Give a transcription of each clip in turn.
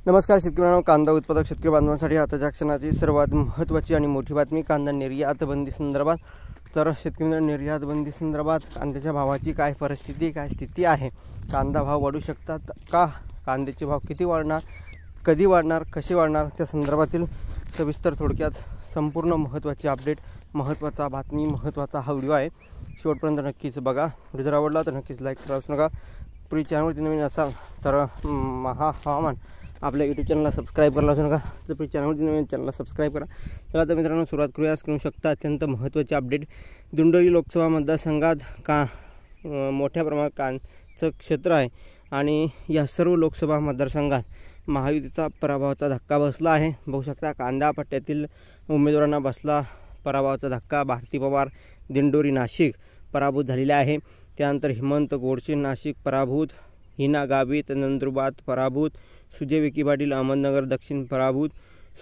नमस्कार शेतकऱ्यांनो, कांदा उत्पादक शेतकरी बांधवांसाठी आताच्या क्षणाची सर्वात महत्त्वाची आणि मोठी बातमी कांदा निर्यात बंदी संदर्भात। तर शेतकरी निर्यात बंदी संदर्भात कांद्याच्या भावाची काय परिस्थिती, काय स्थिती आहे, कांदा भाव वाढू शकतात का, कांद्याचे भाव किती वाढणार, कधी वाढणार, कसे वाढणार, त्या संदर्भातील सविस्तर थोडक्यात संपूर्ण महत्त्वाची अपडेट, महत्त्वाचा बातमी, महत्त्वाचा हा व्हिडिओ आहे। शेवटपर्यंत नक्कीच बघा। व्हिडिओ जर आवडला तर नक्कीच लाईक करा विसरू नका। प्लीज चॅनलवरती नवीन असाल तर हवामान आपल्या यूट्यूब चॅनलला सबस्क्राईब करायला विसरू नका। तर प्लीज चॅनलवरती नवीन चॅनलला सबस्क्राईब करा। चला तर मित्रांनो, सुरुवात करूया। करू शकता अत्यंत महत्त्वाची अपडेट। दिंडोरी लोकसभा मतदारसंघात मोठ्या प्रमाणात कांद्याचं क्षेत्र आहे आणि या सर्व लोकसभा मतदारसंघात महायुतीचा पराभवाचा धक्का बसला आहे। बघू शकता कांदा पट्ट्यातील उमेदवारांना बसला पराभवाचा धक्का। भारती पवार दिंडोरी नाशिक पराभूत झालेले आहे। त्यानंतर हेमंत गोडसे नाशिक पराभूत, हिना गावित नंदुरबार पराभूत, सुजय विखे पाटील अहमदनगर दक्षिण पराभूत,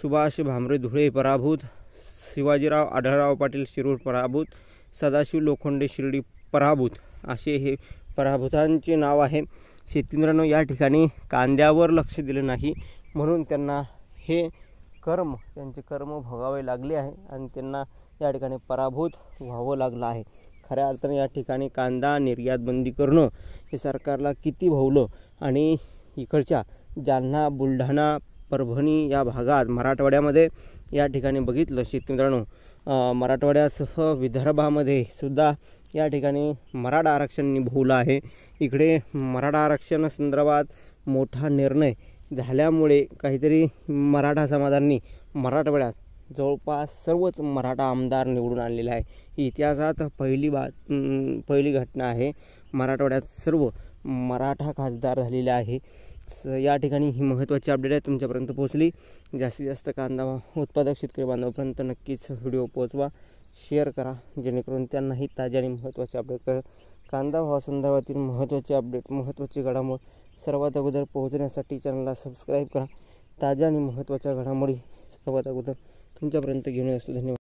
सुभाष भामरे धुळे पराभूत, शिवाजीराव आढळराव पाटील शिरूर पराभूत, सदाशिव लोखंडे शिर्डी पराभूत, असे हे पराभूतांचे नाव आहे। शेतकऱ्यांनो, या ठिकाणी कांद्यावर लक्ष दिलं नाही म्हणून त्यांना हे त्यांचे कर्म भोगावे लागले आहे आणि त्यांना या ठिकाणी पराभूत व्हावं लागलं आहे। खऱ्या अर्थाने या ठिकाणी कांदा निर्यात बंदी करणं हे सरकारला किती भोवलं आणि इकडच्या जालना, बुलढाणा, परभणी या भागात मराठवाड्यामध्ये या ठिकाणी बघितलं शेतकरी मित्रांनो, मराठवाड्यासह विदर्भामध्ये सुद्धा या ठिकाणी मराठा आरक्षण भोवलं आहे। इकडे मराठा आरक्षण संदर्भात मोठा निर्णय झाल्यामुळे काहीतरी मराठा समाजांनी मराठवाड्यात जवळपास सर्वच मराठा आमदार निवडून आणलेले आहे। ही इतिहासात पहिली घटना आहे। मराठवाड्यात सर्व मराठा खासदार झालेले आहे। या ठिकाणी ही महत्त्वाची अपडेट आहे, तुमच्यापर्यंत पोहोचली। जास्तीत जास्त कांदा उत्पादक शेतकरी बांधवांपर्यंत नक्कीच व्हिडिओ पोहोचवा, शेअर करा, जेणेकरून त्यांनाही ताजे आणि महत्त्वाचे अपडेट कळेल। कांदा भावासंदर्भातील महत्त्वाचे अपडेट, महत्त्वाची घडामोड सर्वात अगोदर पोहोचण्यासाठी चॅनलला सबस्क्राईब करा। ताज्या आणि महत्त्वाच्या घडामोडी सर्वात अगोदर तुमच्यापर्यंत घेऊन असतो। धन्यवाद।